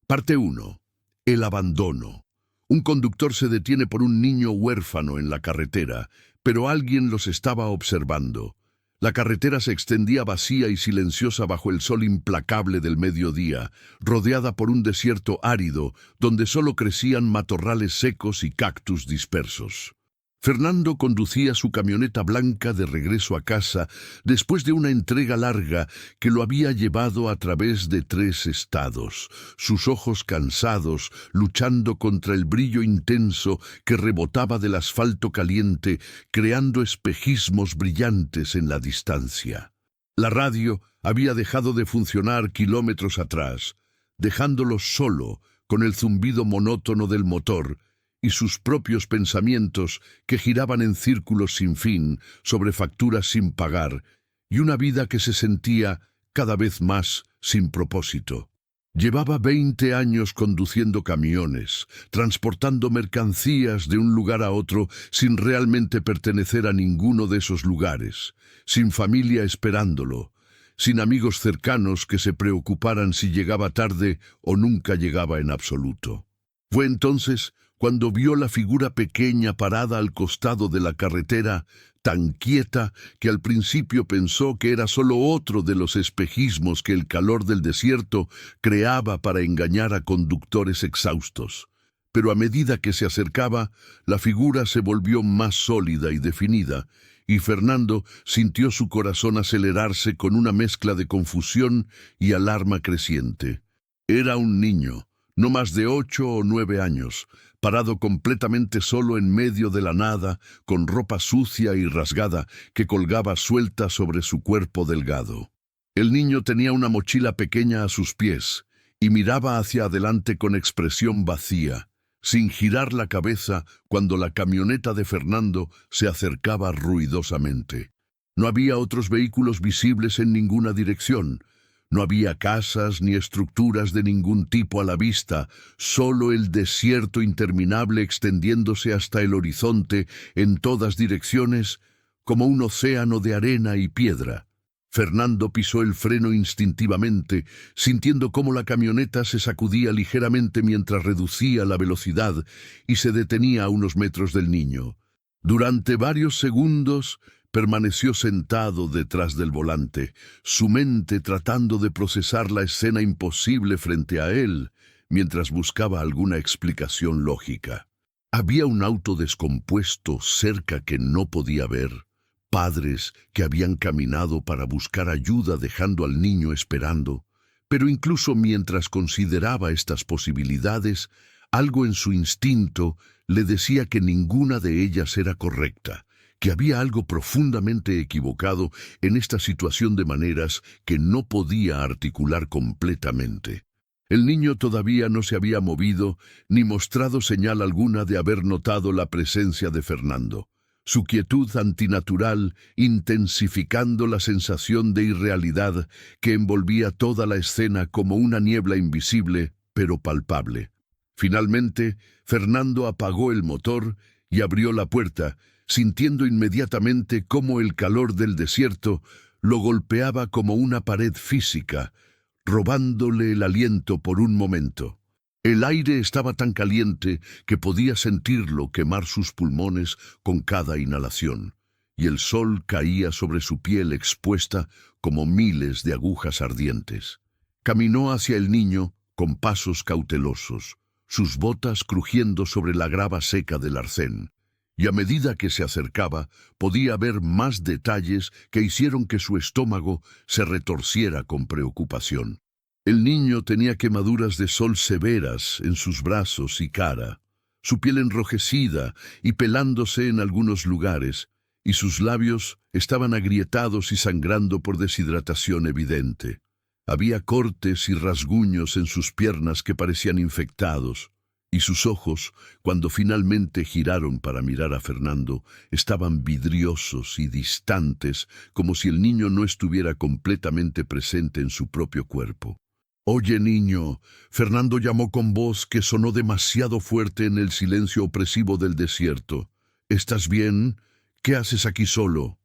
Parte 1. El abandono. Un conductor se detiene por un niño huérfano en la carretera, pero alguien los estaba observando. La carretera se extendía vacía y silenciosa bajo el sol implacable del mediodía, rodeada por un desierto árido donde solo crecían matorrales secos y cactus dispersos. Fernando conducía su camioneta blanca de regreso a casa después de una entrega larga que lo había llevado a través de 3 estados, sus ojos cansados, luchando contra el brillo intenso que rebotaba del asfalto caliente, creando espejismos brillantes en la distancia. La radio había dejado de funcionar kilómetros atrás, dejándolo solo con el zumbido monótono del motor y sus propios pensamientos que giraban en círculos sin fin sobre facturas sin pagar y una vida que se sentía cada vez más sin propósito. Llevaba 20 años conduciendo camiones, transportando mercancías de un lugar a otro sin realmente pertenecer a ninguno de esos lugares, sin familia esperándolo, sin amigos cercanos que se preocuparan si llegaba tarde o nunca llegaba en absoluto. Fue entonces cuando vio la figura pequeña parada al costado de la carretera, tan quieta que al principio pensó que era solo otro de los espejismos que el calor del desierto creaba para engañar a conductores exhaustos. Pero a medida que se acercaba, la figura se volvió más sólida y definida, y Fernando sintió su corazón acelerarse con una mezcla de confusión y alarma creciente. Era un niño, no más de 8 o 9 años, parado completamente solo en medio de la nada, con ropa sucia y rasgada que colgaba suelta sobre su cuerpo delgado. El niño tenía una mochila pequeña a sus pies y miraba hacia adelante con expresión vacía, sin girar la cabeza cuando la camioneta de Fernando se acercaba ruidosamente. No había otros vehículos visibles en ninguna dirección. No había casas ni estructuras de ningún tipo a la vista, solo el desierto interminable extendiéndose hasta el horizonte en todas direcciones, como un océano de arena y piedra. Fernando pisó el freno instintivamente, sintiendo cómo la camioneta se sacudía ligeramente mientras reducía la velocidad y se detenía a unos metros del niño. Durante varios segundos permaneció sentado detrás del volante, su mente tratando de procesar la escena imposible frente a él, mientras buscaba alguna explicación lógica. Había un auto descompuesto cerca que no podía ver, padres que habían caminado para buscar ayuda dejando al niño esperando, pero incluso mientras consideraba estas posibilidades, algo en su instinto le decía que ninguna de ellas era correcta, que había algo profundamente equivocado en esta situación de maneras que no podía articular completamente. El niño todavía no se había movido ni mostrado señal alguna de haber notado la presencia de Fernando. Su quietud antinatural intensificando la sensación de irrealidad que envolvía toda la escena como una niebla invisible pero palpable. Finalmente, Fernando apagó el motor y abrió la puerta, sintiendo inmediatamente cómo el calor del desierto lo golpeaba como una pared física, robándole el aliento por un momento. El aire estaba tan caliente que podía sentirlo quemar sus pulmones con cada inhalación, y el sol caía sobre su piel expuesta como miles de agujas ardientes. Caminó hacia el niño con pasos cautelosos, sus botas crujiendo sobre la grava seca del arcén. Y a medida que se acercaba, podía ver más detalles que hicieron que su estómago se retorciera con preocupación. El niño tenía quemaduras de sol severas en sus brazos y cara, su piel enrojecida y pelándose en algunos lugares, y sus labios estaban agrietados y sangrando por deshidratación evidente. Había cortes y rasguños en sus piernas que parecían infectados, y sus ojos, cuando finalmente giraron para mirar a Fernando, estaban vidriosos y distantes, como si el niño no estuviera completamente presente en su propio cuerpo. «Oye, niño», Fernando llamó con voz que sonó demasiado fuerte en el silencio opresivo del desierto. «¿Estás bien? ¿Qué haces aquí solo?»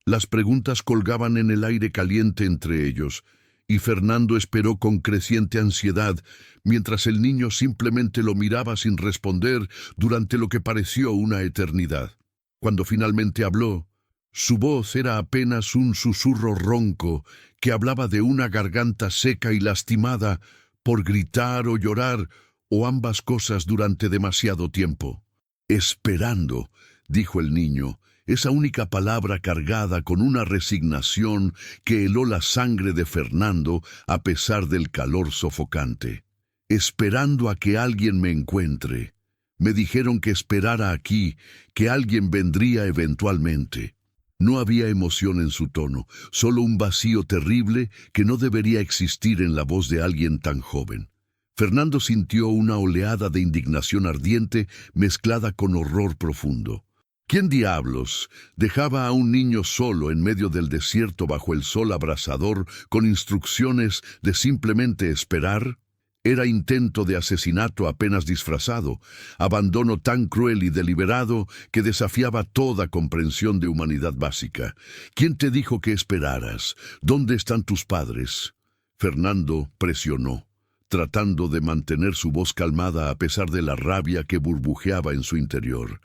Las preguntas colgaban en el aire caliente entre ellos, y Fernando esperó con creciente ansiedad, mientras el niño simplemente lo miraba sin responder durante lo que pareció una eternidad. Cuando finalmente habló, su voz era apenas un susurro ronco que hablaba de una garganta seca y lastimada por gritar o llorar, o ambas cosas durante demasiado tiempo. Esperando, dijo el niño, esa única palabra cargada con una resignación que heló la sangre de Fernando a pesar del calor sofocante. Esperando a que alguien me encuentre. Me dijeron que esperara aquí, que alguien vendría eventualmente. No había emoción en su tono, solo un vacío terrible que no debería existir en la voz de alguien tan joven. Fernando sintió una oleada de indignación ardiente mezclada con horror profundo. ¿Quién diablos dejaba a un niño solo en medio del desierto bajo el sol abrasador con instrucciones de simplemente esperar? Era intento de asesinato apenas disfrazado, abandono tan cruel y deliberado que desafiaba toda comprensión de humanidad básica. ¿Quién te dijo que esperaras? ¿Dónde están tus padres? Fernando presionó, tratando de mantener su voz calmada a pesar de la rabia que burbujeaba en su interior.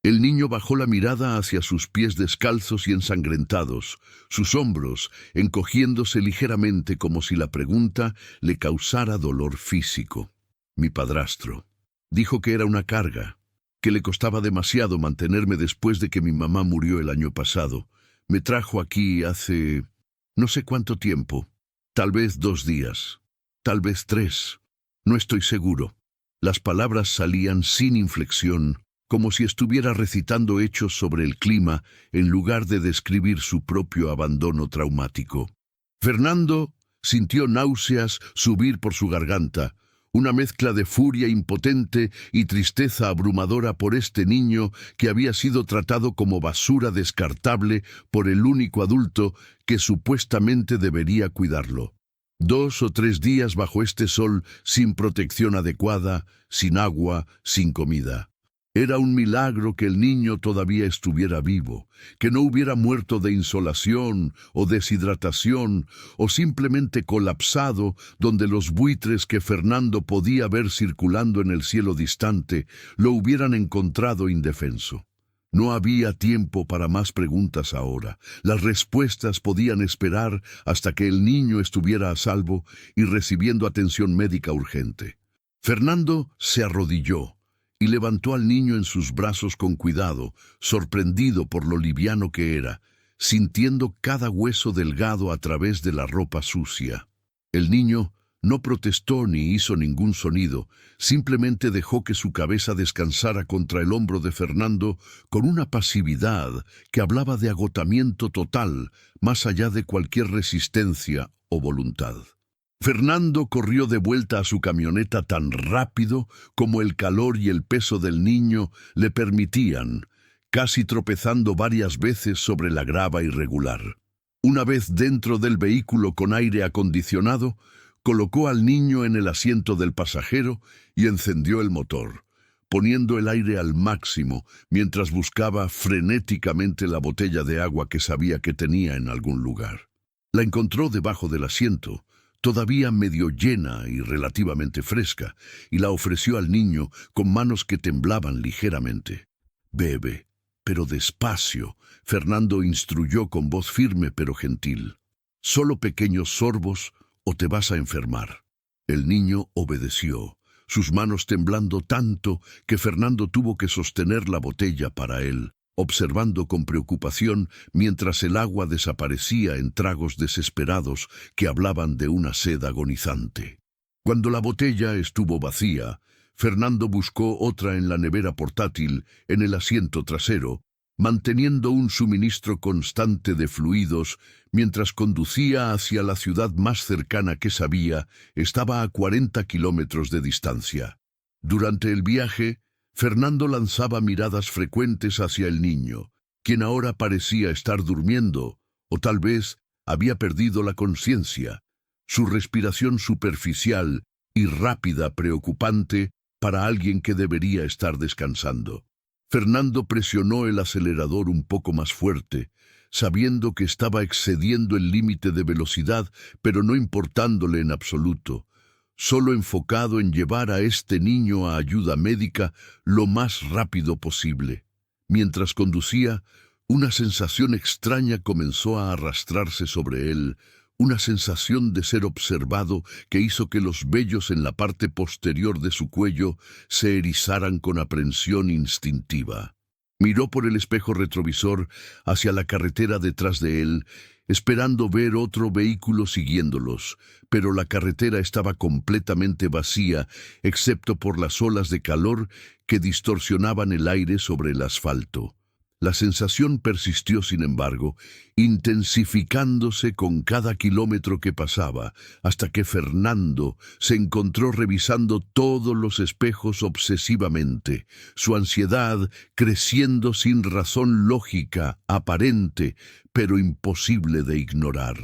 El niño bajó la mirada hacia sus pies descalzos y ensangrentados, sus hombros encogiéndose ligeramente como si la pregunta le causara dolor físico. Mi padrastro dijo que era una carga, que le costaba demasiado mantenerme después de que mi mamá murió el año pasado. Me trajo aquí hace no sé cuánto tiempo, tal vez 2 días, tal vez 3, no estoy seguro. Las palabras salían sin inflexión, como si estuviera recitando hechos sobre el clima en lugar de describir su propio abandono traumático. Fernando sintió náuseas subir por su garganta, una mezcla de furia impotente y tristeza abrumadora por este niño que había sido tratado como basura descartable por el único adulto que supuestamente debería cuidarlo. 2 o 3 días bajo este sol sin protección adecuada, sin agua, sin comida. Era un milagro que el niño todavía estuviera vivo, que no hubiera muerto de insolación o deshidratación o simplemente colapsado donde los buitres que Fernando podía ver circulando en el cielo distante lo hubieran encontrado indefenso. No había tiempo para más preguntas ahora. Las respuestas podían esperar hasta que el niño estuviera a salvo y recibiendo atención médica urgente. Fernando se arrodilló y levantó al niño en sus brazos con cuidado, sorprendido por lo liviano que era, sintiendo cada hueso delgado a través de la ropa sucia. El niño no protestó ni hizo ningún sonido, simplemente dejó que su cabeza descansara contra el hombro de Fernando con una pasividad que hablaba de agotamiento total, más allá de cualquier resistencia o voluntad. Fernando corrió de vuelta a su camioneta tan rápido como el calor y el peso del niño le permitían, casi tropezando varias veces sobre la grava irregular. Una vez dentro del vehículo con aire acondicionado, colocó al niño en el asiento del pasajero y encendió el motor, poniendo el aire al máximo mientras buscaba frenéticamente la botella de agua que sabía que tenía en algún lugar. La encontró debajo del asiento, todavía medio llena y relativamente fresca, y la ofreció al niño con manos que temblaban ligeramente. «Bebe, pero despacio», Fernando instruyó con voz firme pero gentil. «Solo pequeños sorbos o te vas a enfermar». El niño obedeció, sus manos temblando tanto que Fernando tuvo que sostener la botella para él, observando con preocupación mientras el agua desaparecía en tragos desesperados que hablaban de una sed agonizante. Cuando la botella estuvo vacía, Fernando buscó otra en la nevera portátil en el asiento trasero, manteniendo un suministro constante de fluidos mientras conducía hacia la ciudad más cercana que sabía, estaba a 40 kilómetros de distancia. Durante el viaje, Fernando lanzaba miradas frecuentes hacia el niño, quien ahora parecía estar durmiendo, o tal vez había perdido la conciencia, su respiración superficial y rápida preocupante para alguien que debería estar descansando. Fernando presionó el acelerador un poco más fuerte, sabiendo que estaba excediendo el límite de velocidad, pero no importándole en absoluto, solo enfocado en llevar a este niño a ayuda médica lo más rápido posible. Mientras conducía, una sensación extraña comenzó a arrastrarse sobre él, una sensación de ser observado que hizo que los vellos en la parte posterior de su cuello se erizaran con aprensión instintiva. Miró por el espejo retrovisor hacia la carretera detrás de él, esperando ver otro vehículo siguiéndolos, pero la carretera estaba completamente vacía, excepto por las olas de calor que distorsionaban el aire sobre el asfalto. La sensación persistió, sin embargo, intensificándose con cada kilómetro que pasaba, hasta que Fernando se encontró revisando todos los espejos obsesivamente, su ansiedad creciendo sin razón lógica, aparente, pero imposible de ignorar.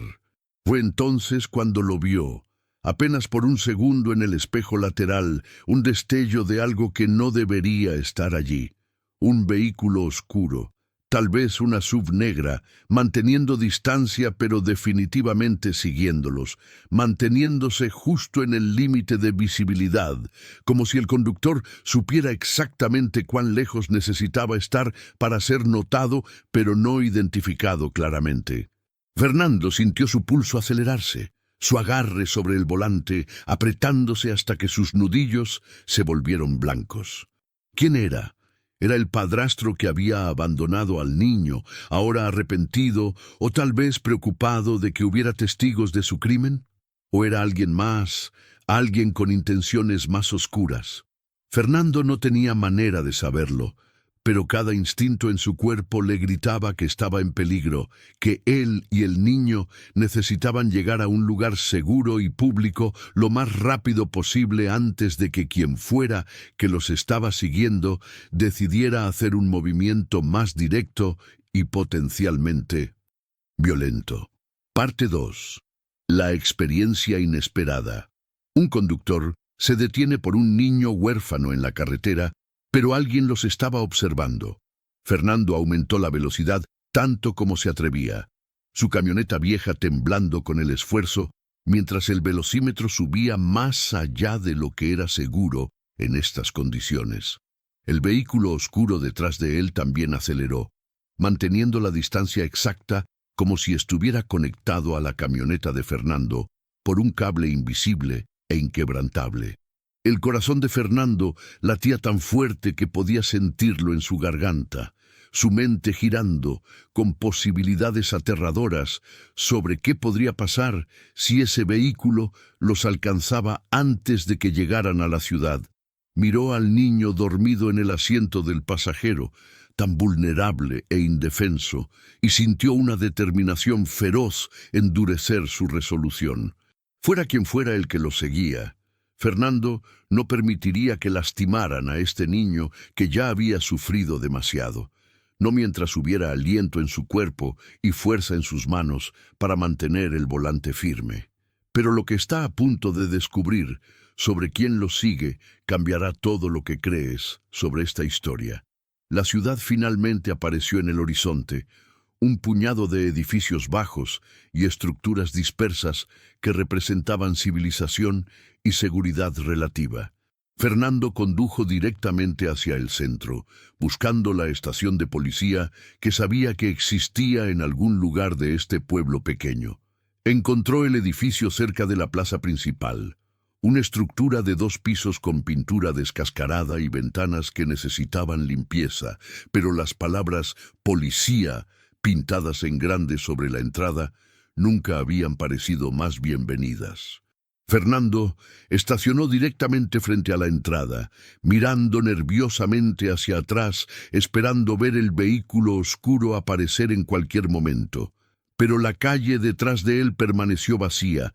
Fue entonces cuando lo vio, apenas por un segundo en el espejo lateral, un destello de algo que no debería estar allí. Un vehículo oscuro, tal vez una SUV negra, manteniendo distancia pero definitivamente siguiéndolos, manteniéndose justo en el límite de visibilidad, como si el conductor supiera exactamente cuán lejos necesitaba estar para ser notado pero no identificado claramente. Fernando sintió su pulso acelerarse, su agarre sobre el volante apretándose hasta que sus nudillos se volvieron blancos. ¿Quién era? ¿Era el padrastro que había abandonado al niño, ahora arrepentido o tal vez preocupado de que hubiera testigos de su crimen? ¿O era alguien más, alguien con intenciones más oscuras? Fernando no tenía manera de saberlo, pero cada instinto en su cuerpo le gritaba que estaba en peligro, que él y el niño necesitaban llegar a un lugar seguro y público lo más rápido posible antes de que quien fuera que los estaba siguiendo decidiera hacer un movimiento más directo y potencialmente violento. Parte 2. La experiencia inesperada. Un conductor se detiene por un niño huérfano en la carretera, pero alguien los estaba observando. Fernando aumentó la velocidad tanto como se atrevía, su camioneta vieja temblando con el esfuerzo, mientras el velocímetro subía más allá de lo que era seguro en estas condiciones. El vehículo oscuro detrás de él también aceleró, manteniendo la distancia exacta como si estuviera conectado a la camioneta de Fernando por un cable invisible e inquebrantable. El corazón de Fernando latía tan fuerte que podía sentirlo en su garganta, su mente girando con posibilidades aterradoras sobre qué podría pasar si ese vehículo los alcanzaba antes de que llegaran a la ciudad. Miró al niño dormido en el asiento del pasajero, tan vulnerable e indefenso, y sintió una determinación feroz endurecer su resolución. Fuera quien fuera el que lo seguía, Fernando no permitiría que lastimaran a este niño que ya había sufrido demasiado, no mientras hubiera aliento en su cuerpo y fuerza en sus manos para mantener el volante firme. Pero lo que está a punto de descubrir sobre quién lo sigue cambiará todo lo que crees sobre esta historia. La ciudad finalmente apareció en el horizonte, un puñado de edificios bajos y estructuras dispersas que representaban civilización y seguridad relativa. Fernando condujo directamente hacia el centro, buscando la estación de policía que sabía que existía en algún lugar de este pueblo pequeño. Encontró el edificio cerca de la plaza principal, una estructura de 2 pisos con pintura descascarada y ventanas que necesitaban limpieza, pero las palabras «policía» pintadas en grande sobre la entrada, nunca habían parecido más bienvenidas. Fernando estacionó directamente frente a la entrada, mirando nerviosamente hacia atrás, esperando ver el vehículo oscuro aparecer en cualquier momento. Pero la calle detrás de él permaneció vacía.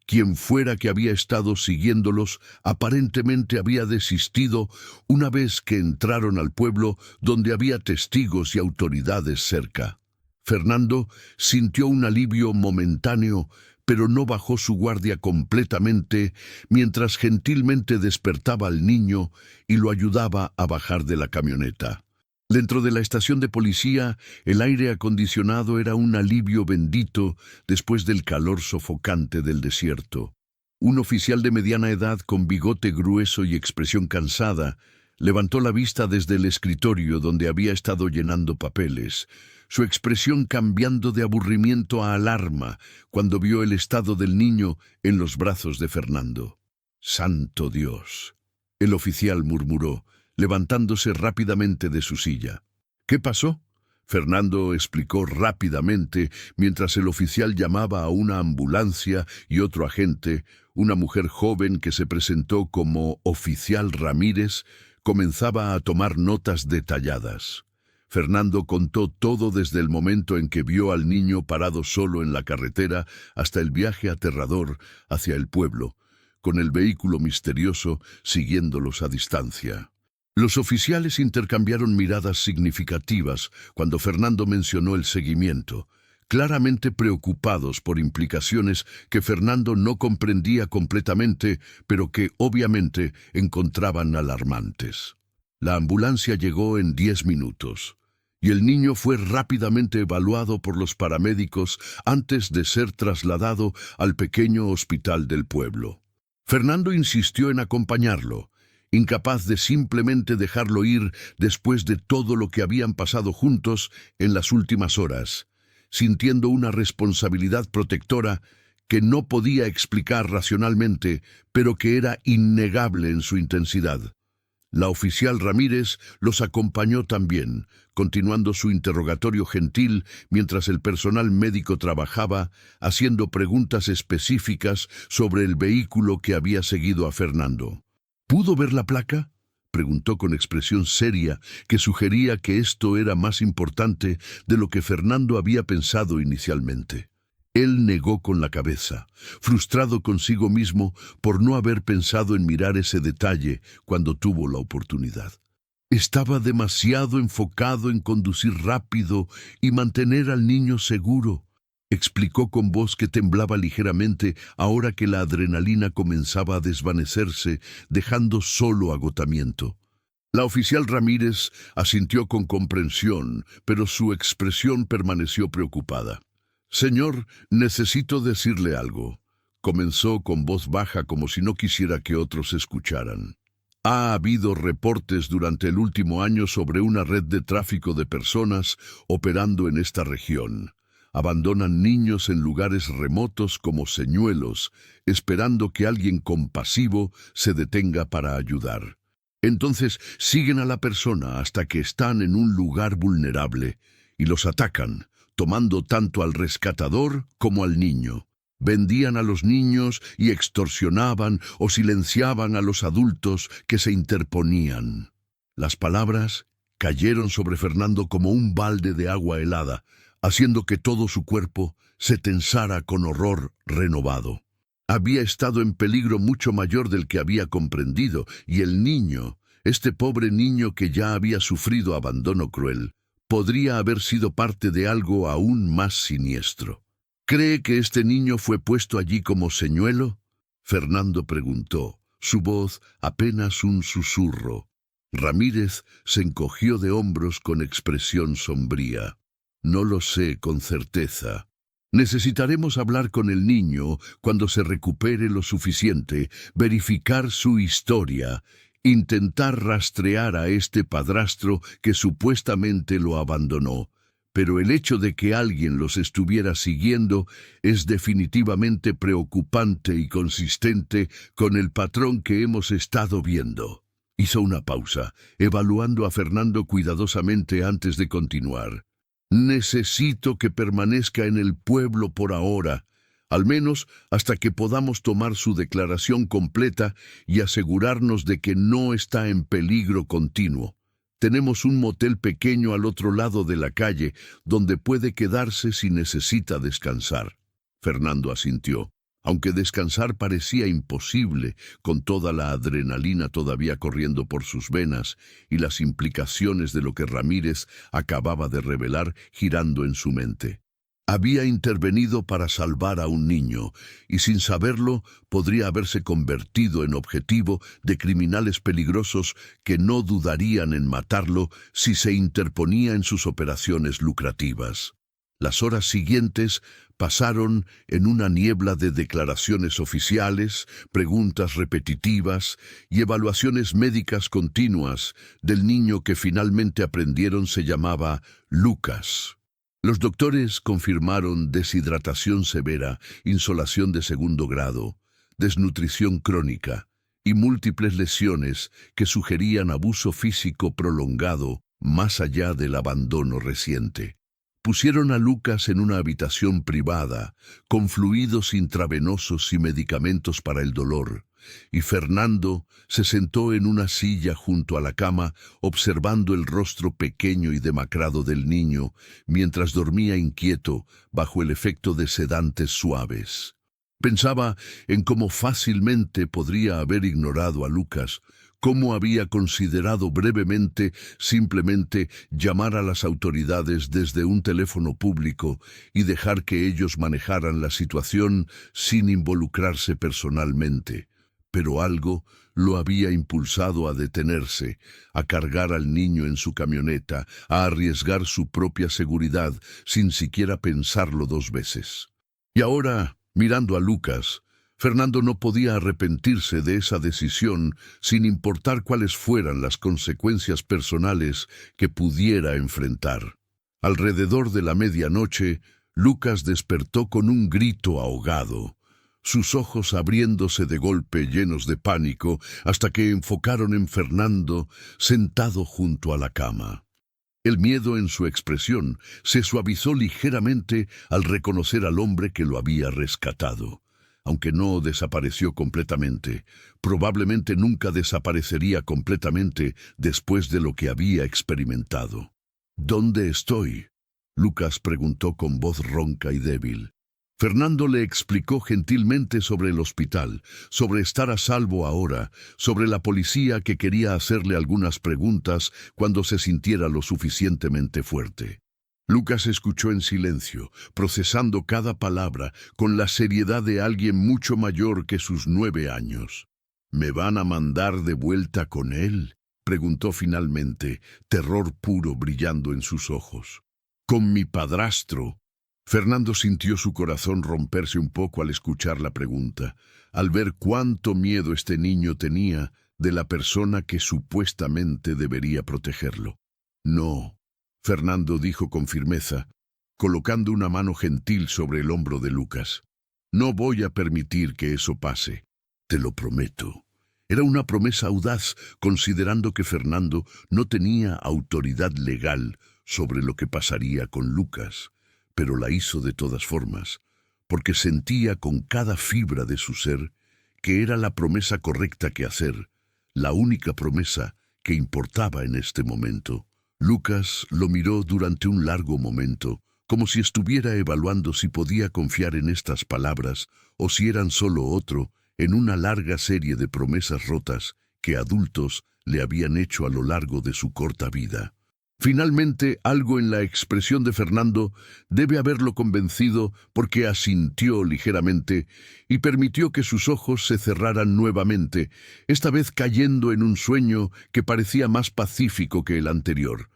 Quien fuera que había estado siguiéndolos aparentemente había desistido una vez que entraron al pueblo donde había testigos y autoridades cerca. Fernando sintió un alivio momentáneo, pero no bajó su guardia completamente mientras gentilmente despertaba al niño y lo ayudaba a bajar de la camioneta. Dentro de la estación de policía, el aire acondicionado era un alivio bendito después del calor sofocante del desierto. Un oficial de mediana edad con bigote grueso y expresión cansada levantó la vista desde el escritorio donde había estado llenando papeles, su expresión cambiando de aburrimiento a alarma cuando vio el estado del niño en los brazos de Fernando. «¡Santo Dios!», el oficial murmuró, levantándose rápidamente de su silla. «¿Qué pasó?», Fernando explicó rápidamente mientras el oficial llamaba a una ambulancia y otro agente. Una mujer joven que se presentó como oficial Ramírez comenzaba a tomar notas detalladas. Fernando contó todo desde el momento en que vio al niño parado solo en la carretera hasta el viaje aterrador hacia el pueblo, con el vehículo misterioso siguiéndolos a distancia. Los oficiales intercambiaron miradas significativas cuando Fernando mencionó el seguimiento, claramente preocupados por implicaciones que Fernando no comprendía completamente, pero que obviamente encontraban alarmantes. La ambulancia llegó en 10 minutos, y el niño fue rápidamente evaluado por los paramédicos antes de ser trasladado al pequeño hospital del pueblo. Fernando insistió en acompañarlo, incapaz de simplemente dejarlo ir después de todo lo que habían pasado juntos en las últimas horas, sintiendo una responsabilidad protectora que no podía explicar racionalmente, pero que era innegable en su intensidad. La oficial Ramírez los acompañó también, continuando su interrogatorio gentil mientras el personal médico trabajaba, haciendo preguntas específicas sobre el vehículo que había seguido a Fernando. «¿Pudo ver la placa?», preguntó con expresión seria que sugería que esto era más importante de lo que Fernando había pensado inicialmente. Él negó con la cabeza, frustrado consigo mismo por no haber pensado en mirar ese detalle cuando tuvo la oportunidad. Estaba demasiado enfocado en conducir rápido y mantener al niño seguro, explicó con voz que temblaba ligeramente ahora que la adrenalina comenzaba a desvanecerse, dejando solo agotamiento. La oficial Ramírez asintió con comprensión, pero su expresión permaneció preocupada. «Señor, necesito decirle algo», comenzó con voz baja como si no quisiera que otros escucharan. «Ha habido reportes durante el último año sobre una red de tráfico de personas operando en esta región. Abandonan niños en lugares remotos como señuelos, esperando que alguien compasivo se detenga para ayudar. Entonces siguen a la persona hasta que están en un lugar vulnerable y los atacan, tomando tanto al rescatador como al niño. Vendían a los niños y extorsionaban o silenciaban a los adultos que se interponían». Las palabras cayeron sobre Fernando como un balde de agua helada, haciendo que todo su cuerpo se tensara con horror renovado. Había estado en peligro mucho mayor del que había comprendido, y el niño, este pobre niño que ya había sufrido abandono cruel, podría haber sido parte de algo aún más siniestro. «¿Cree que este niño fue puesto allí como señuelo?», Fernando preguntó, su voz apenas un susurro. Ramírez se encogió de hombros con expresión sombría. «No lo sé con certeza. Necesitaremos hablar con el niño cuando se recupere lo suficiente, verificar su historia, intentar rastrear a este padrastro que supuestamente lo abandonó. Pero el hecho de que alguien los estuviera siguiendo es definitivamente preocupante y consistente con el patrón que hemos estado viendo». Hizo una pausa, evaluando a Fernando cuidadosamente antes de continuar. «Necesito que permanezca en el pueblo por ahora, al menos hasta que podamos tomar su declaración completa y asegurarnos de que no está en peligro continuo. Tenemos un motel pequeño al otro lado de la calle donde puede quedarse si necesita descansar». Fernando asintió, aunque descansar parecía imposible con toda la adrenalina todavía corriendo por sus venas y las implicaciones de lo que Ramírez acababa de revelar girando en su mente. Había intervenido para salvar a un niño, y sin saberlo podría haberse convertido en objetivo de criminales peligrosos que no dudarían en matarlo si se interponía en sus operaciones lucrativas. Las horas siguientes pasaron en una niebla de declaraciones oficiales, preguntas repetitivas y evaluaciones médicas continuas del niño que finalmente aprendieron se llamaba Lucas. Los doctores confirmaron deshidratación severa, insolación de segundo grado, desnutrición crónica y múltiples lesiones que sugerían abuso físico prolongado más allá del abandono reciente. Pusieron a Lucas en una habitación privada, con fluidos intravenosos y medicamentos para el dolor, y Fernando se sentó en una silla junto a la cama, observando el rostro pequeño y demacrado del niño, mientras dormía inquieto bajo el efecto de sedantes suaves. Pensaba en cómo fácilmente podría haber ignorado a Lucas, cómo había considerado brevemente simplemente llamar a las autoridades desde un teléfono público y dejar que ellos manejaran la situación sin involucrarse personalmente. Pero algo lo había impulsado a detenerse, a cargar al niño en su camioneta, a arriesgar su propia seguridad sin siquiera pensarlo dos veces. Y ahora, mirando a Lucas, Fernando no podía arrepentirse de esa decisión sin importar cuáles fueran las consecuencias personales que pudiera enfrentar. Alrededor de la medianoche, Lucas despertó con un grito ahogado, sus ojos abriéndose de golpe llenos de pánico hasta que enfocaron en Fernando sentado junto a la cama. El miedo en su expresión se suavizó ligeramente al reconocer al hombre que lo había rescatado. Aunque no desapareció completamente, probablemente nunca desaparecería completamente después de lo que había experimentado. ¿Dónde estoy?, Lucas preguntó con voz ronca y débil. Fernando le explicó gentilmente sobre el hospital, sobre estar a salvo ahora, sobre la policía que quería hacerle algunas preguntas cuando se sintiera lo suficientemente fuerte. Lucas escuchó en silencio, procesando cada palabra con la seriedad de alguien mucho mayor que sus 9 años. ¿Me van a mandar de vuelta con él?, preguntó finalmente, terror puro brillando en sus ojos. ¿Con mi padrastro? Fernando sintió su corazón romperse un poco al escuchar la pregunta, al ver cuánto miedo este niño tenía de la persona que supuestamente debería protegerlo. No, Fernando dijo con firmeza, colocando una mano gentil sobre el hombro de Lucas. No voy a permitir que eso pase. Te lo prometo. Era una promesa audaz, considerando que Fernando no tenía autoridad legal sobre lo que pasaría con Lucas, pero la hizo de todas formas, porque sentía con cada fibra de su ser que era la promesa correcta que hacer, la única promesa que importaba en este momento. Lucas lo miró durante un largo momento, como si estuviera evaluando si podía confiar en estas palabras o si eran solo otro en una larga serie de promesas rotas que adultos le habían hecho a lo largo de su corta vida. Finalmente, algo en la expresión de Fernando debe haberlo convencido porque asintió ligeramente y permitió que sus ojos se cerraran nuevamente, esta vez cayendo en un sueño que parecía más pacífico que el anterior.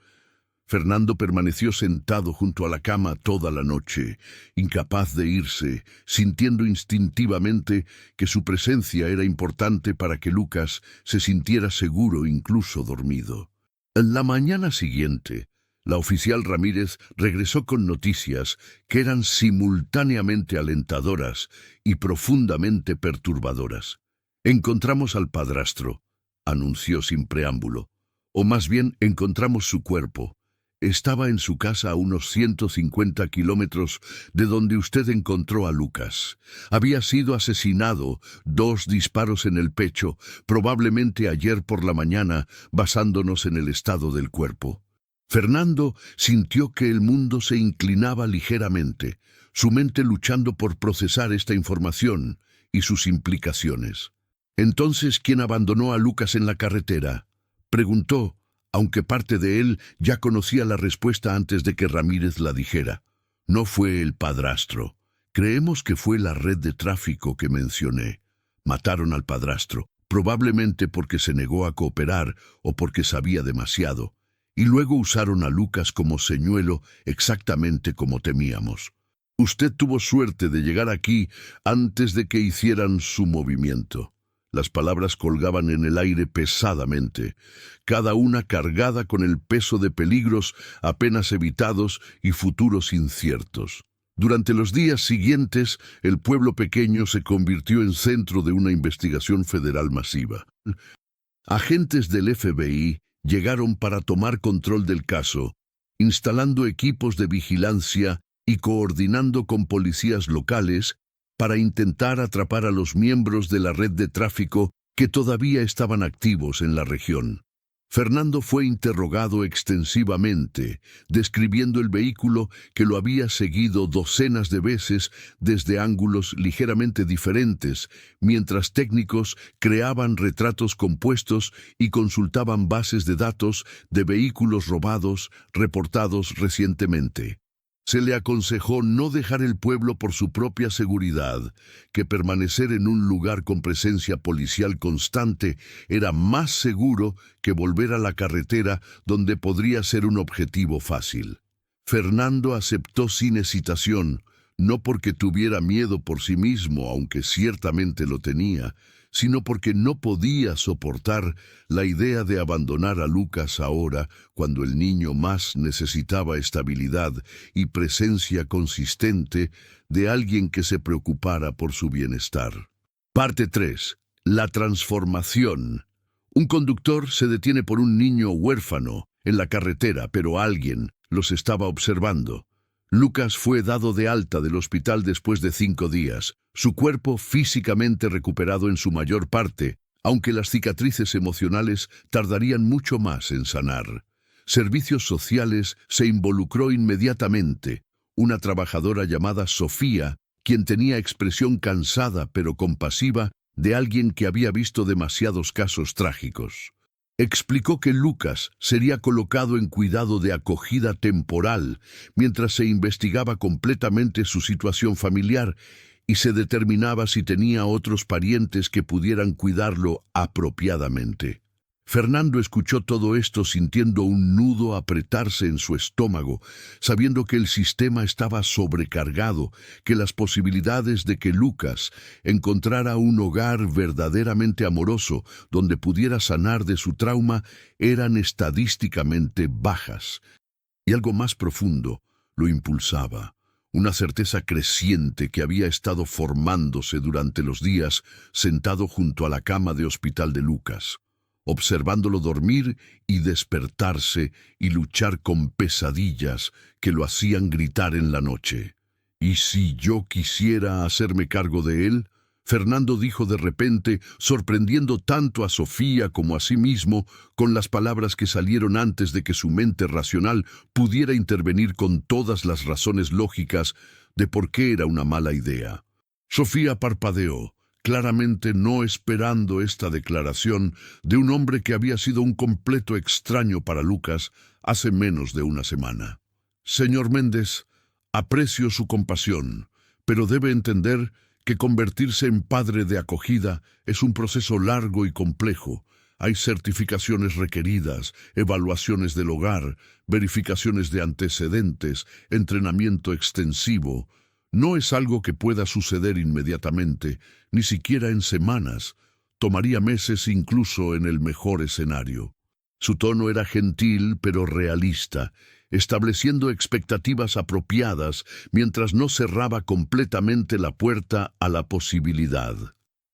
Fernando permaneció sentado junto a la cama toda la noche, incapaz de irse, sintiendo instintivamente que su presencia era importante para que Lucas se sintiera seguro incluso dormido. En la mañana siguiente, la oficial Ramírez regresó con noticias que eran simultáneamente alentadoras y profundamente perturbadoras. Encontramos al padrastro, anunció sin preámbulo, o más bien encontramos su cuerpo. Estaba en su casa a unos 150 kilómetros de donde usted encontró a Lucas. Había sido asesinado, 2 disparos en el pecho, probablemente ayer por la mañana, basándonos en el estado del cuerpo. Fernando sintió que el mundo se inclinaba ligeramente, su mente luchando por procesar esta información y sus implicaciones. Entonces, ¿quién abandonó a Lucas en la carretera?, preguntó, aunque parte de él ya conocía la respuesta antes de que Ramírez la dijera. No fue el padrastro. Creemos que fue la red de tráfico que mencioné. Mataron al padrastro, probablemente porque se negó a cooperar o porque sabía demasiado, y luego usaron a Lucas como señuelo exactamente como temíamos. Usted tuvo suerte de llegar aquí antes de que hicieran su movimiento. Las palabras colgaban en el aire pesadamente, cada una cargada con el peso de peligros apenas evitados y futuros inciertos. Durante los días siguientes, el pueblo pequeño se convirtió en centro de una investigación federal masiva. Agentes del FBI llegaron para tomar control del caso, instalando equipos de vigilancia y coordinando con policías locales para intentar atrapar a los miembros de la red de tráfico que todavía estaban activos en la región. Fernando fue interrogado extensivamente, describiendo el vehículo que lo había seguido docenas de veces desde ángulos ligeramente diferentes, mientras técnicos creaban retratos compuestos y consultaban bases de datos de vehículos robados reportados recientemente. Se le aconsejó no dejar el pueblo por su propia seguridad, que permanecer en un lugar con presencia policial constante era más seguro que volver a la carretera donde podría ser un objetivo fácil. Fernando aceptó sin hesitación, no porque tuviera miedo por sí mismo, aunque ciertamente lo tenía, sino porque no podía soportar la idea de abandonar a Lucas ahora, cuando el niño más necesitaba estabilidad y presencia consistente de alguien que se preocupara por su bienestar. Parte 3. La transformación. Un conductor se detiene por un niño huérfano en la carretera, pero alguien los estaba observando. Lucas fue dado de alta del hospital después de 5 días, su cuerpo físicamente recuperado en su mayor parte, aunque las cicatrices emocionales tardarían mucho más en sanar. Servicios Sociales se involucró inmediatamente. Una trabajadora llamada Sofía, quien tenía expresión cansada pero compasiva de alguien que había visto demasiados casos trágicos. Explicó que Lucas sería colocado en cuidado de acogida temporal mientras se investigaba completamente su situación familiar y se determinaba si tenía otros parientes que pudieran cuidarlo apropiadamente. Fernando escuchó todo esto sintiendo un nudo apretarse en su estómago, sabiendo que el sistema estaba sobrecargado, que las posibilidades de que Lucas encontrara un hogar verdaderamente amoroso donde pudiera sanar de su trauma eran estadísticamente bajas. Y algo más profundo lo impulsaba, una certeza creciente que había estado formándose durante los días sentado junto a la cama de hospital de Lucas, observándolo dormir y despertarse y luchar con pesadillas que lo hacían gritar en la noche. ¿Y si yo quisiera hacerme cargo de él? Fernando dijo de repente, sorprendiendo tanto a Sofía como a sí mismo con las palabras que salieron antes de que su mente racional pudiera intervenir con todas las razones lógicas de por qué era una mala idea. Sofía parpadeó, claramente no esperando esta declaración de un hombre que había sido un completo extraño para Lucas hace menos de una semana. Señor Méndez, aprecio su compasión, pero debe entender que convertirse en padre de acogida es un proceso largo y complejo. Hay certificaciones requeridas, evaluaciones del hogar, verificaciones de antecedentes, entrenamiento extensivo. No es algo que pueda suceder inmediatamente, ni siquiera en semanas. Tomaría meses incluso en el mejor escenario. Su tono era gentil pero realista, estableciendo expectativas apropiadas mientras no cerraba completamente la puerta a la posibilidad.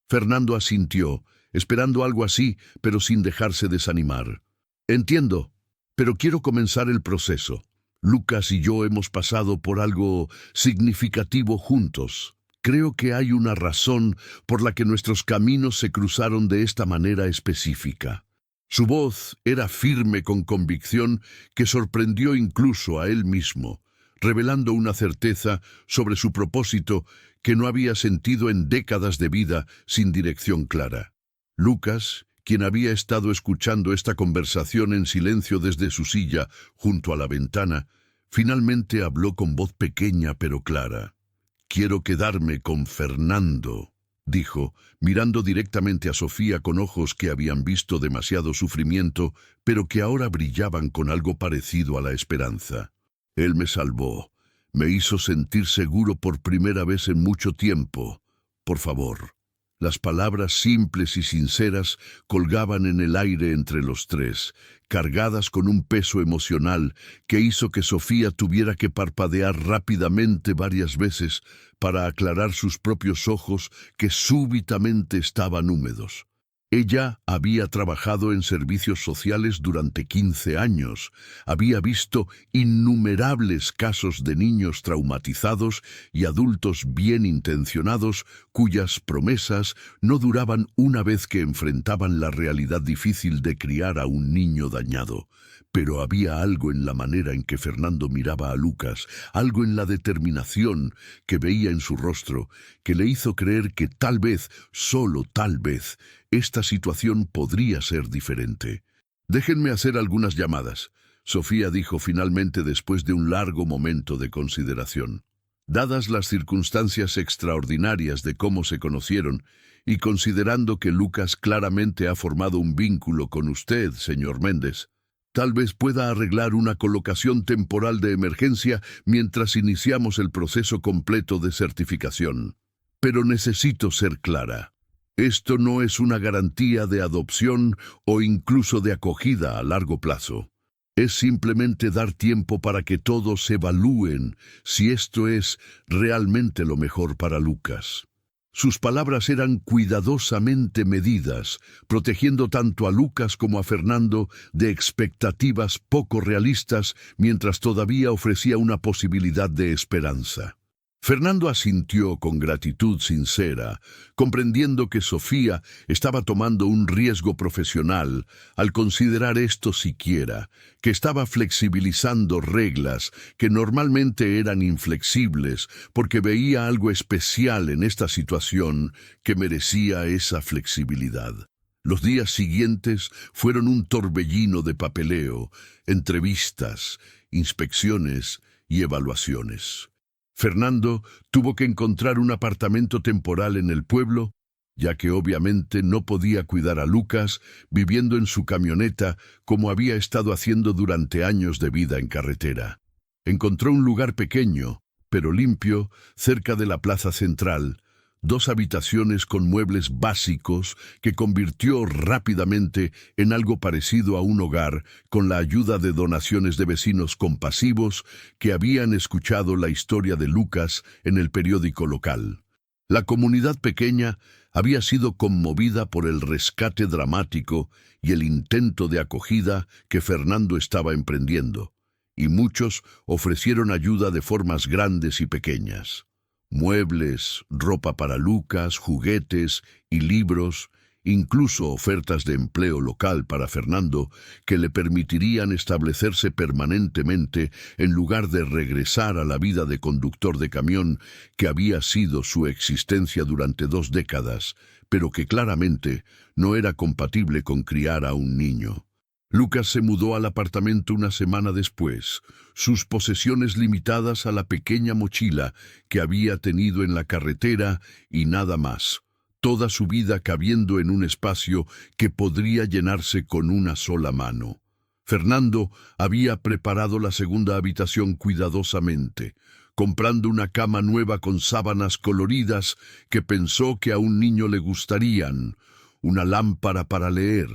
Fernando asintió, esperando algo así, pero sin dejarse desanimar. Entiendo, pero quiero comenzar el proceso. Lucas y yo hemos pasado por algo significativo juntos. Creo que hay una razón por la que nuestros caminos se cruzaron de esta manera específica. Su voz era firme con convicción que sorprendió incluso a él mismo, revelando una certeza sobre su propósito que no había sentido en décadas de vida sin dirección clara. Lucas, quien había estado escuchando esta conversación en silencio desde su silla junto a la ventana, Finalmente habló con voz pequeña pero clara. «Quiero quedarme con Fernando», dijo, mirando directamente a Sofía con ojos que habían visto demasiado sufrimiento, pero que ahora brillaban con algo parecido a la esperanza. «Él me salvó, me hizo sentir seguro por primera vez en mucho tiempo. Por favor». Las palabras simples y sinceras colgaban en el aire entre los tres, cargadas con un peso emocional que hizo que Sofía tuviera que parpadear rápidamente varias veces para aclarar sus propios ojos que súbitamente estaban húmedos. Ella había trabajado en servicios sociales durante 15 años, había visto innumerables casos de niños traumatizados y adultos bien intencionados cuyas promesas no duraban una vez que enfrentaban la realidad difícil de criar a un niño dañado. Pero había algo en la manera en que Fernando miraba a Lucas, algo en la determinación que veía en su rostro, que le hizo creer que tal vez, solo tal vez, esta situación podría ser diferente. «Déjenme hacer algunas llamadas», Sofía dijo finalmente después de un largo momento de consideración. Dadas las circunstancias extraordinarias de cómo se conocieron, y considerando que Lucas claramente ha formado un vínculo con usted, señor Méndez, tal vez pueda arreglar una colocación temporal de emergencia mientras iniciamos el proceso completo de certificación. Pero necesito ser clara. Esto no es una garantía de adopción o incluso de acogida a largo plazo. Es simplemente dar tiempo para que todos evalúen si esto es realmente lo mejor para Lucas. Sus palabras eran cuidadosamente medidas, protegiendo tanto a Lucas como a Fernando de expectativas poco realistas mientras todavía ofrecía una posibilidad de esperanza. Fernando asintió con gratitud sincera, comprendiendo que Sofía estaba tomando un riesgo profesional al considerar esto siquiera, que estaba flexibilizando reglas que normalmente eran inflexibles porque veía algo especial en esta situación que merecía esa flexibilidad. Los días siguientes fueron un torbellino de papeleo, entrevistas, inspecciones y evaluaciones. Fernando tuvo que encontrar un apartamento temporal en el pueblo, ya que obviamente no podía cuidar a Lucas viviendo en su camioneta como había estado haciendo durante años de vida en carretera. Encontró un lugar pequeño, pero limpio, cerca de la plaza central, 2 habitaciones con muebles básicos que convirtió rápidamente en algo parecido a un hogar con la ayuda de donaciones de vecinos compasivos que habían escuchado la historia de Lucas en el periódico local. La comunidad pequeña había sido conmovida por el rescate dramático y el intento de acogida que Fernando estaba emprendiendo, y muchos ofrecieron ayuda de formas grandes y pequeñas. Muebles, ropa para Lucas, juguetes y libros, incluso ofertas de empleo local para Fernando que le permitirían establecerse permanentemente en lugar de regresar a la vida de conductor de camión que había sido su existencia durante 2 décadas, pero que claramente no era compatible con criar a un niño. Lucas se mudó al apartamento una semana después, sus posesiones limitadas a la pequeña mochila que había tenido en la carretera y nada más, toda su vida cabiendo en un espacio que podría llenarse con una sola mano. Fernando había preparado la segunda habitación cuidadosamente, comprando una cama nueva con sábanas coloridas que pensó que a un niño le gustarían, una lámpara para leer,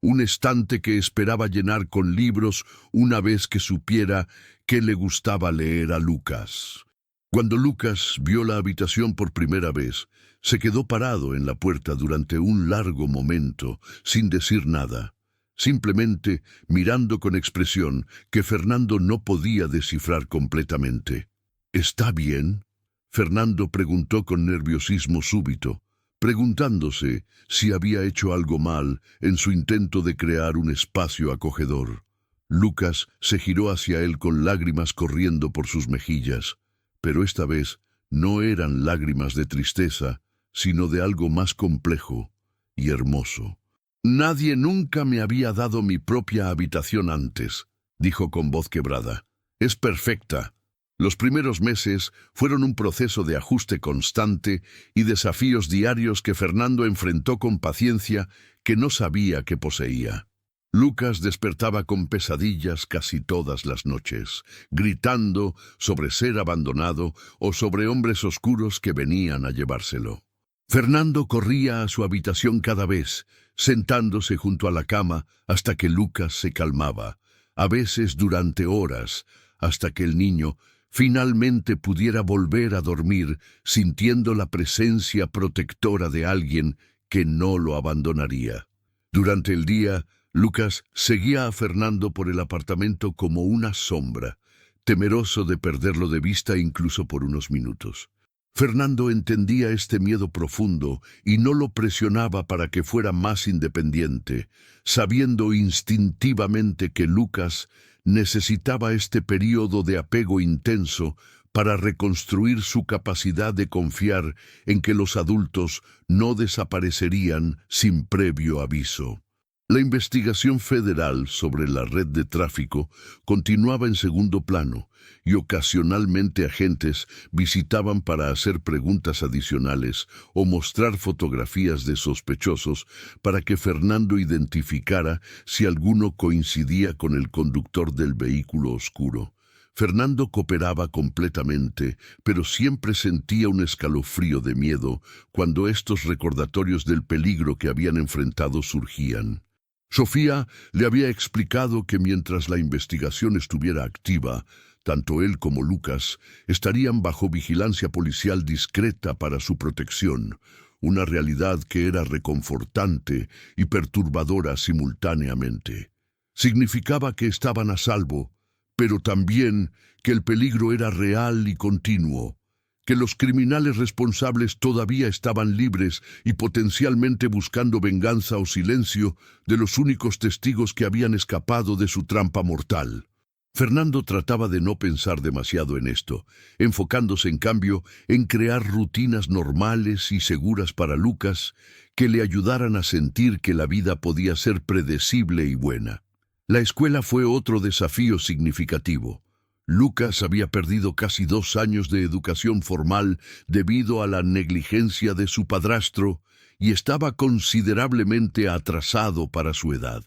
un estante que esperaba llenar con libros una vez que supiera que le gustaba leer a Lucas. Cuando Lucas vio la habitación por primera vez, se quedó parado en la puerta durante un largo momento, sin decir nada, simplemente mirando con expresión que Fernando no podía descifrar completamente. «¿Está bien?», Fernando preguntó con nerviosismo súbito, preguntándose si había hecho algo mal en su intento de crear un espacio acogedor. Lucas se giró hacia él con lágrimas corriendo por sus mejillas, pero esta vez no eran lágrimas de tristeza, sino de algo más complejo y hermoso. «Nadie nunca me había dado mi propia habitación antes», dijo con voz quebrada. Es perfecta. Los primeros meses fueron un proceso de ajuste constante y desafíos diarios que Fernando enfrentó con paciencia que no sabía que poseía. Lucas despertaba con pesadillas casi todas las noches, gritando sobre ser abandonado o sobre hombres oscuros que venían a llevárselo. Fernando corría a su habitación cada vez, sentándose junto a la cama hasta que Lucas se calmaba, a veces durante horas, hasta que el niño finalmente pudiera volver a dormir sintiendo la presencia protectora de alguien que no lo abandonaría. Durante el día, Lucas seguía a Fernando por el apartamento como una sombra, temeroso de perderlo de vista incluso por unos minutos. Fernando entendía este miedo profundo y no lo presionaba para que fuera más independiente, sabiendo instintivamente que Lucas necesitaba este período de apego intenso para reconstruir su capacidad de confiar en que los adultos no desaparecerían sin previo aviso. La investigación federal sobre la red de tráfico continuaba en segundo plano y ocasionalmente agentes visitaban para hacer preguntas adicionales o mostrar fotografías de sospechosos para que Fernando identificara si alguno coincidía con el conductor del vehículo oscuro. Fernando cooperaba completamente, pero siempre sentía un escalofrío de miedo cuando estos recordatorios del peligro que habían enfrentado surgían. Sofía le había explicado que mientras la investigación estuviera activa, tanto él como Lucas estarían bajo vigilancia policial discreta para su protección, una realidad que era reconfortante y perturbadora simultáneamente. Significaba que estaban a salvo, pero también que el peligro era real y continuo, que los criminales responsables todavía estaban libres y potencialmente buscando venganza o silencio de los únicos testigos que habían escapado de su trampa mortal. Fernando trataba de no pensar demasiado en esto, enfocándose en cambio en crear rutinas normales y seguras para Lucas que le ayudaran a sentir que la vida podía ser predecible y buena. La escuela fue otro desafío significativo. Lucas había perdido casi 2 años de educación formal debido a la negligencia de su padrastro y estaba considerablemente atrasado para su edad.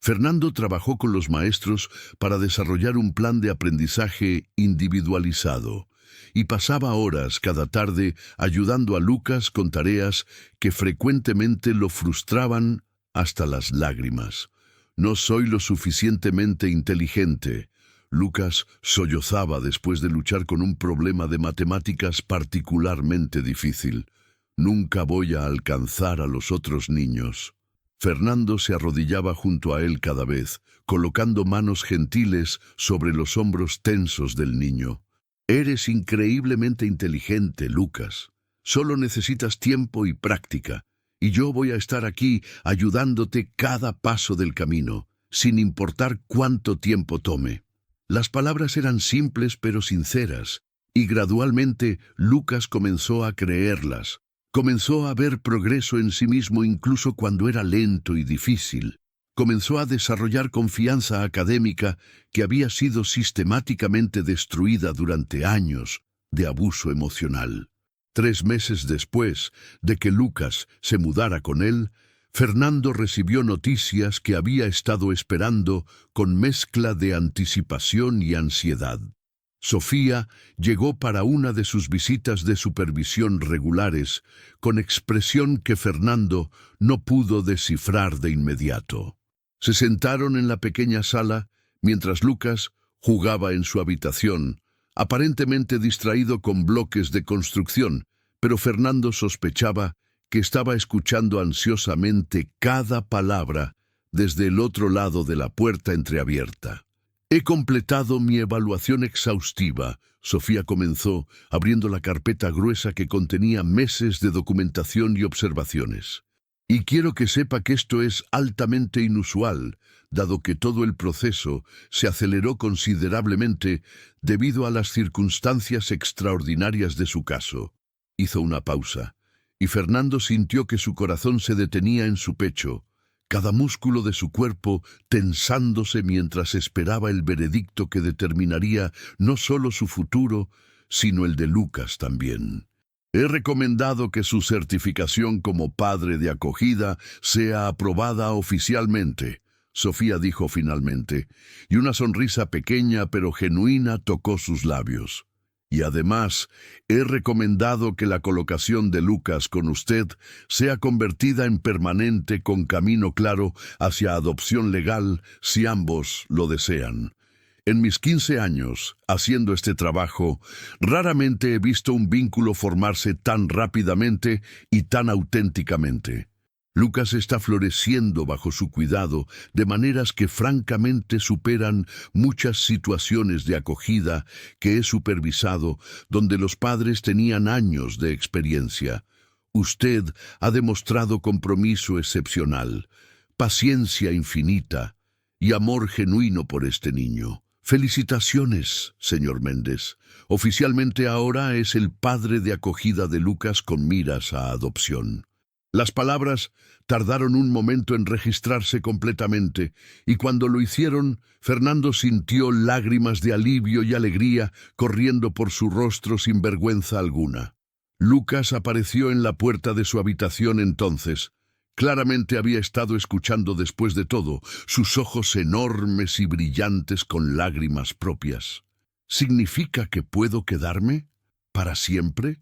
Fernando trabajó con los maestros para desarrollar un plan de aprendizaje individualizado y pasaba horas cada tarde ayudando a Lucas con tareas que frecuentemente lo frustraban hasta las lágrimas. «No soy lo suficientemente inteligente», Lucas sollozaba después de luchar con un problema de matemáticas particularmente difícil. «Nunca voy a alcanzar a los otros niños». Fernando se arrodillaba junto a él cada vez, colocando manos gentiles sobre los hombros tensos del niño. «Eres increíblemente inteligente, Lucas. Solo necesitas tiempo y práctica, y yo voy a estar aquí ayudándote cada paso del camino, sin importar cuánto tiempo tome». Las palabras eran simples pero sinceras, y gradualmente Lucas comenzó a creerlas. Comenzó a ver progreso en sí mismo incluso cuando era lento y difícil. Comenzó a desarrollar confianza académica que había sido sistemáticamente destruida durante años de abuso emocional. 3 meses después de que Lucas se mudara con él, Fernando recibió noticias que había estado esperando con mezcla de anticipación y ansiedad. Sofía llegó para una de sus visitas de supervisión regulares, con expresión que Fernando no pudo descifrar de inmediato. Se sentaron en la pequeña sala mientras Lucas jugaba en su habitación, aparentemente distraído con bloques de construcción, pero Fernando sospechaba que estaba escuchando ansiosamente cada palabra desde el otro lado de la puerta entreabierta. «He completado mi evaluación exhaustiva», Sofía comenzó, abriendo la carpeta gruesa que contenía meses de documentación y observaciones. «Y quiero que sepa que esto es altamente inusual, dado que todo el proceso se aceleró considerablemente debido a las circunstancias extraordinarias de su caso». Hizo una pausa, y Fernando sintió que su corazón se detenía en su pecho, cada músculo de su cuerpo tensándose mientras esperaba el veredicto que determinaría no solo su futuro, sino el de Lucas también. He recomendado que su certificación como padre de acogida sea aprobada oficialmente, Sofía dijo finalmente, y una sonrisa pequeña pero genuina tocó sus labios. Y además, he recomendado que la colocación de Lucas con usted sea convertida en permanente con camino claro hacia adopción legal si ambos lo desean. En mis 15 años, haciendo este trabajo, raramente he visto un vínculo formarse tan rápidamente y tan auténticamente. Lucas está floreciendo bajo su cuidado de maneras que francamente superan muchas situaciones de acogida que he supervisado donde los padres tenían años de experiencia. Usted ha demostrado compromiso excepcional, paciencia infinita y amor genuino por este niño. Felicitaciones, señor Méndez. Oficialmente ahora es el padre de acogida de Lucas con miras a adopción. Las palabras tardaron un momento en registrarse completamente, y cuando lo hicieron, Fernando sintió lágrimas de alivio y alegría corriendo por su rostro sin vergüenza alguna. Lucas apareció en la puerta de su habitación entonces. Claramente había estado escuchando después de todo, sus ojos enormes y brillantes con lágrimas propias. ¿Significa que puedo quedarme? ¿Para siempre?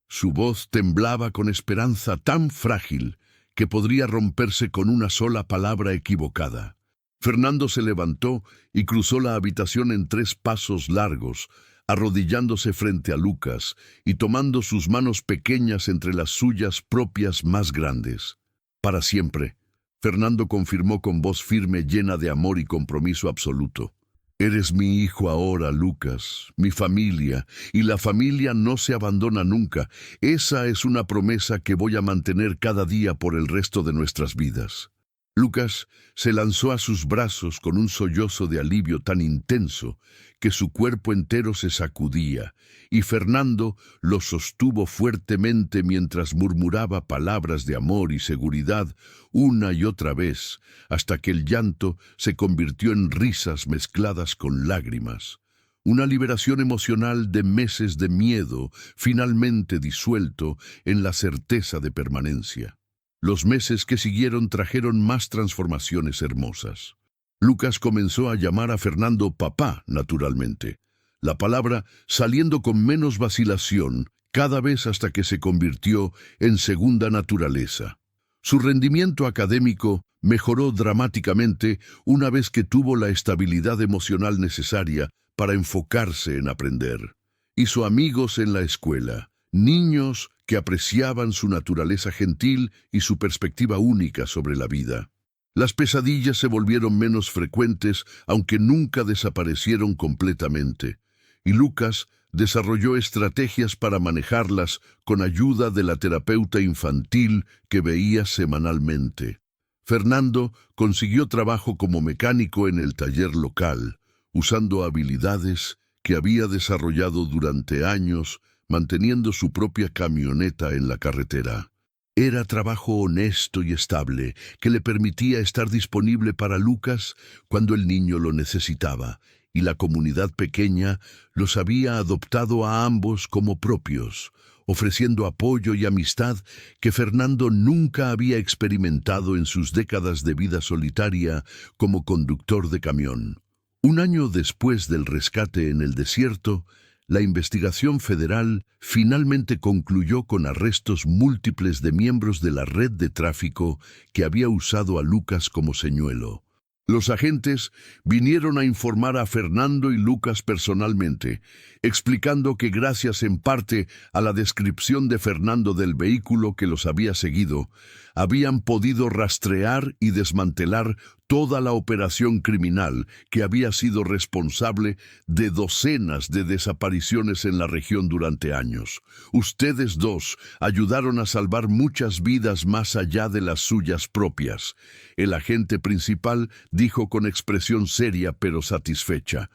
Su voz temblaba con esperanza tan frágil que podría romperse con una sola palabra equivocada. Fernando se levantó y cruzó la habitación en 3 pasos largos, arrodillándose frente a Lucas y tomando sus manos pequeñas entre las suyas propias más grandes. Para siempre, Fernando confirmó con voz firme llena de amor y compromiso absoluto. Eres mi hijo ahora, Lucas, mi familia, y la familia no se abandona nunca. Esa es una promesa que voy a mantener cada día por el resto de nuestras vidas. Lucas se lanzó a sus brazos con un sollozo de alivio tan intenso que su cuerpo entero se sacudía, y Fernando lo sostuvo fuertemente mientras murmuraba palabras de amor y seguridad una y otra vez, hasta que el llanto se convirtió en risas mezcladas con lágrimas. Una liberación emocional de meses de miedo, finalmente disuelto en la certeza de permanencia. Los meses que siguieron trajeron más transformaciones hermosas. Lucas comenzó a llamar a Fernando papá, naturalmente, la palabra saliendo con menos vacilación, cada vez hasta que se convirtió en segunda naturaleza. Su rendimiento académico mejoró dramáticamente una vez que tuvo la estabilidad emocional necesaria para enfocarse en aprender. Hizo amigos en la escuela, niños que apreciaban su naturaleza gentil y su perspectiva única sobre la vida. Las pesadillas se volvieron menos frecuentes, aunque nunca desaparecieron completamente, y Lucas desarrolló estrategias para manejarlas con ayuda de la terapeuta infantil que veía semanalmente. Fernando consiguió trabajo como mecánico en el taller local, usando habilidades que había desarrollado durante años, manteniendo su propia camioneta en la carretera. Era trabajo honesto y estable que le permitía estar disponible para Lucas cuando el niño lo necesitaba, y la comunidad pequeña los había adoptado a ambos como propios, ofreciendo apoyo y amistad que Fernando nunca había experimentado en sus décadas de vida solitaria como conductor de camión. Un año después del rescate en el desierto, la investigación federal finalmente concluyó con arrestos múltiples de miembros de la red de tráfico que había usado a Lucas como señuelo. Los agentes vinieron a informar a Fernando y Lucas personalmente, explicando que gracias en parte a la descripción de Fernando del vehículo que los había seguido, habían podido rastrear y desmantelar toda la operación criminal que había sido responsable de docenas de desapariciones en la región durante años. Ustedes dos ayudaron a salvar muchas vidas más allá de las suyas propias. El agente principal dijo con expresión seria pero satisfecha: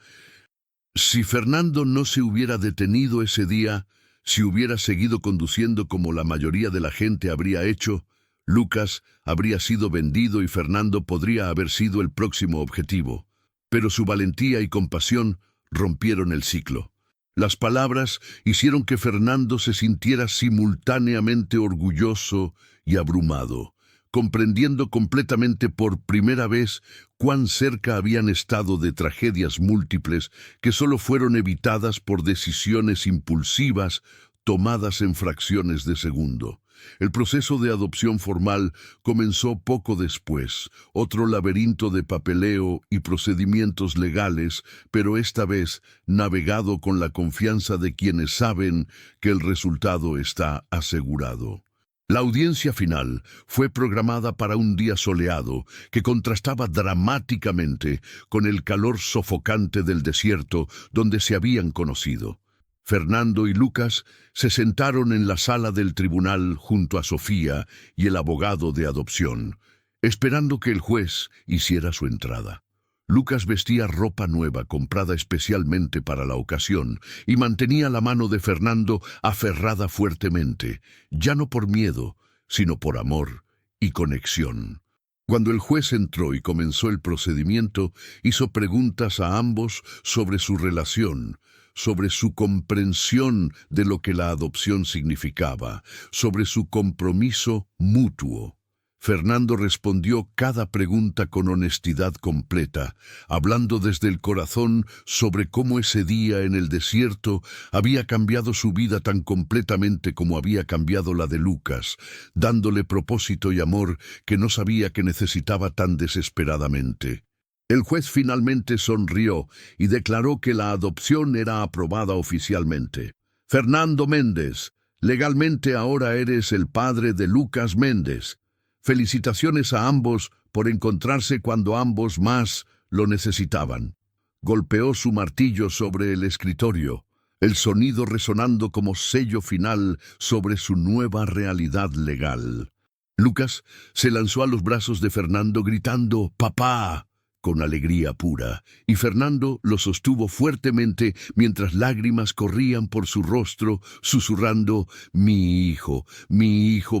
si Fernando no se hubiera detenido ese día, si hubiera seguido conduciendo como la mayoría de la gente habría hecho, Lucas habría sido vendido y Fernando podría haber sido el próximo objetivo. Pero su valentía y compasión rompieron el ciclo. Las palabras hicieron que Fernando se sintiera simultáneamente orgulloso y abrumado, comprendiendo completamente por primera vez cuán cerca habían estado de tragedias múltiples que solo fueron evitadas por decisiones impulsivas tomadas en fracciones de segundo. El proceso de adopción formal comenzó poco después, otro laberinto de papeleo y procedimientos legales, pero esta vez navegado con la confianza de quienes saben que el resultado está asegurado. La audiencia final fue programada para un día soleado que contrastaba dramáticamente con el calor sofocante del desierto donde se habían conocido. Fernando y Lucas se sentaron en la sala del tribunal junto a Sofía y el abogado de adopción, esperando que el juez hiciera su entrada. Lucas vestía ropa nueva comprada especialmente para la ocasión y mantenía la mano de Fernando aferrada fuertemente, ya no por miedo, sino por amor y conexión. Cuando el juez entró y comenzó el procedimiento, hizo preguntas a ambos sobre su relación, sobre su comprensión de lo que la adopción significaba, sobre su compromiso mutuo. Fernando respondió cada pregunta con honestidad completa, hablando desde el corazón sobre cómo ese día en el desierto había cambiado su vida tan completamente como había cambiado la de Lucas, dándole propósito y amor que no sabía que necesitaba tan desesperadamente. El juez finalmente sonrió y declaró que la adopción era aprobada oficialmente. Fernando Méndez, legalmente ahora eres el padre de Lucas Méndez. Felicitaciones a ambos por encontrarse cuando ambos más lo necesitaban. Golpeó su martillo sobre el escritorio, el sonido resonando como sello final sobre su nueva realidad legal. Lucas se lanzó a los brazos de Fernando gritando «¡Papá!» con alegría pura, y Fernando lo sostuvo fuertemente mientras lágrimas corrían por su rostro, susurrando mi hijo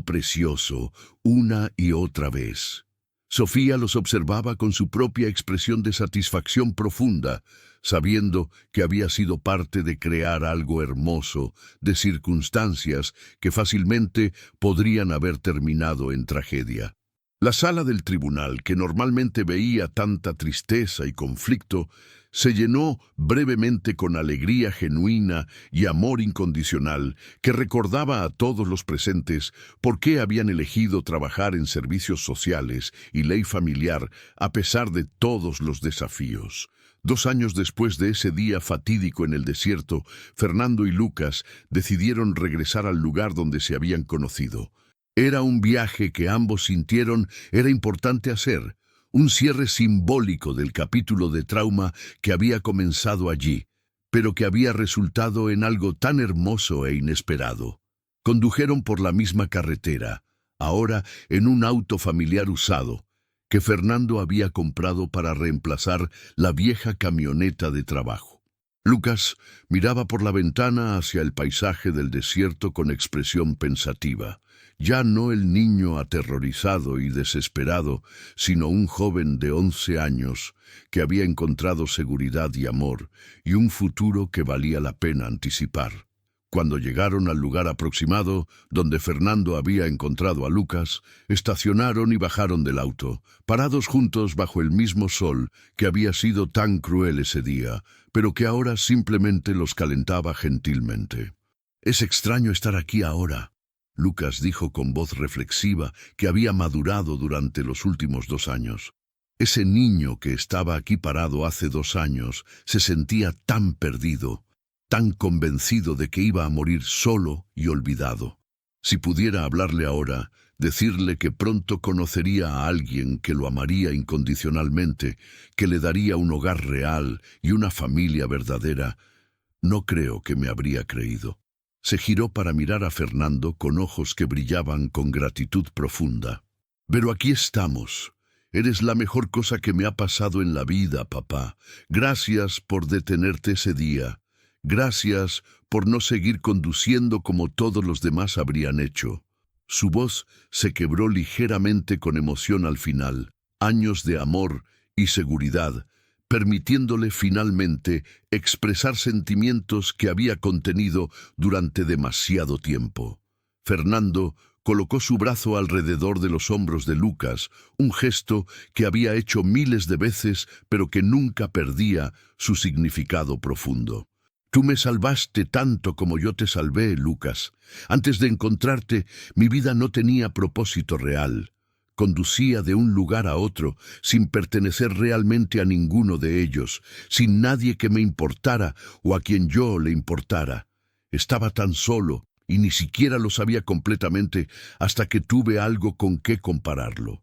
precioso», una y otra vez. Sofía los observaba con su propia expresión de satisfacción profunda, sabiendo que había sido parte de crear algo hermoso, de circunstancias que fácilmente podrían haber terminado en tragedia. La sala del tribunal, que normalmente veía tanta tristeza y conflicto, se llenó brevemente con alegría genuina y amor incondicional que recordaba a todos los presentes por qué habían elegido trabajar en servicios sociales y ley familiar a pesar de todos los desafíos. 2 años después de ese día fatídico en el desierto, Fernando y Lucas decidieron regresar al lugar donde se habían conocido. Era un viaje que ambos sintieron era importante hacer, un cierre simbólico del capítulo de trauma que había comenzado allí, pero que había resultado en algo tan hermoso e inesperado. Condujeron por la misma carretera, ahora en un auto familiar usado, que Fernando había comprado para reemplazar la vieja camioneta de trabajo. Lucas miraba por la ventana hacia el paisaje del desierto con expresión pensativa. Ya no el niño aterrorizado y desesperado, sino un joven de 11 años que había encontrado seguridad y amor y un futuro que valía la pena anticipar. Cuando llegaron al lugar aproximado, donde Fernando había encontrado a Lucas, estacionaron y bajaron del auto, parados juntos bajo el mismo sol que había sido tan cruel ese día, pero que ahora simplemente los calentaba gentilmente. «Es extraño estar aquí ahora», Lucas dijo con voz reflexiva que había madurado durante los últimos 2 años. Ese niño que estaba aquí parado hace 2 años se sentía tan perdido, tan convencido de que iba a morir solo y olvidado. Si pudiera hablarle ahora, decirle que pronto conocería a alguien que lo amaría incondicionalmente, que le daría un hogar real y una familia verdadera, no creo que me habría creído. Se giró para mirar a Fernando con ojos que brillaban con gratitud profunda. «Pero aquí estamos. Eres la mejor cosa que me ha pasado en la vida, papá. Gracias por detenerte ese día. Gracias por no seguir conduciendo como todos los demás habrían hecho». Su voz se quebró ligeramente con emoción al final, años de amor y seguridad, permitiéndole finalmente expresar sentimientos que había contenido durante demasiado tiempo. Fernando colocó su brazo alrededor de los hombros de Lucas, un gesto que había hecho miles de veces, pero que nunca perdía su significado profundo. Tú me salvaste tanto como yo te salvé, Lucas. Antes de encontrarte, mi vida no tenía propósito real. Conducía de un lugar a otro, sin pertenecer realmente a ninguno de ellos, sin nadie que me importara o a quien yo le importara. Estaba tan solo, y ni siquiera lo sabía completamente hasta que tuve algo con qué compararlo.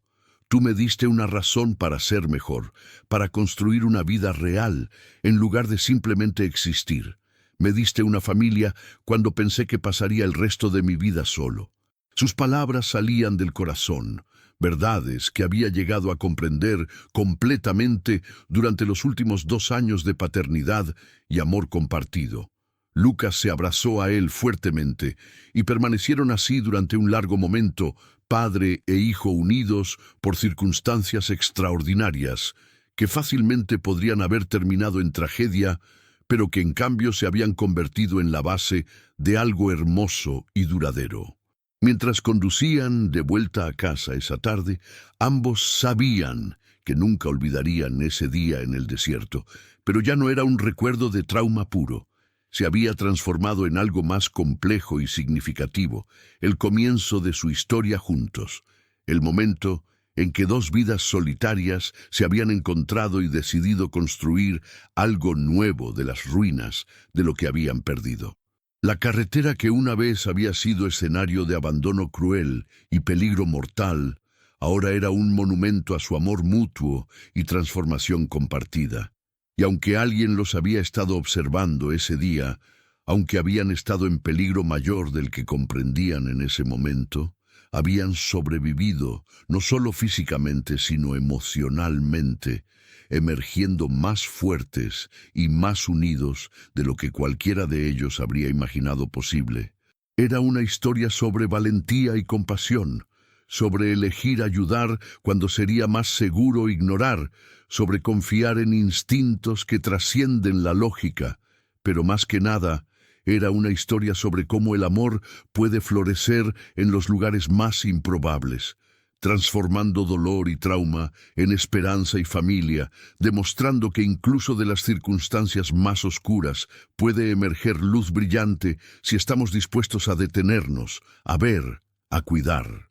Tú me diste una razón para ser mejor, para construir una vida real, en lugar de simplemente existir. Me diste una familia cuando pensé que pasaría el resto de mi vida solo. Sus palabras salían del corazón, verdades que había llegado a comprender completamente durante los últimos 2 años de paternidad y amor compartido. Lucas se abrazó a él fuertemente y permanecieron así durante un largo momento, padre e hijo unidos por circunstancias extraordinarias, que fácilmente podrían haber terminado en tragedia, pero que en cambio se habían convertido en la base de algo hermoso y duradero. Mientras conducían de vuelta a casa esa tarde, ambos sabían que nunca olvidarían ese día en el desierto, pero ya no era un recuerdo de trauma puro. Se había transformado en algo más complejo y significativo, el comienzo de su historia juntos, el momento en que 2 vidas solitarias se habían encontrado y decidido construir algo nuevo de las ruinas de lo que habían perdido. La carretera que una vez había sido escenario de abandono cruel y peligro mortal, ahora era un monumento a su amor mutuo y transformación compartida. Y aunque alguien los había estado observando ese día, aunque habían estado en peligro mayor del que comprendían en ese momento, habían sobrevivido, no solo físicamente, sino emocionalmente, emergiendo más fuertes y más unidos de lo que cualquiera de ellos habría imaginado posible. Era una historia sobre valentía y compasión, sobre elegir ayudar cuando sería más seguro ignorar, sobre confiar en instintos que trascienden la lógica, pero más que nada, era una historia sobre cómo el amor puede florecer en los lugares más improbables, transformando dolor y trauma en esperanza y familia, demostrando que incluso de las circunstancias más oscuras puede emerger luz brillante si estamos dispuestos a detenernos, a ver, a cuidar.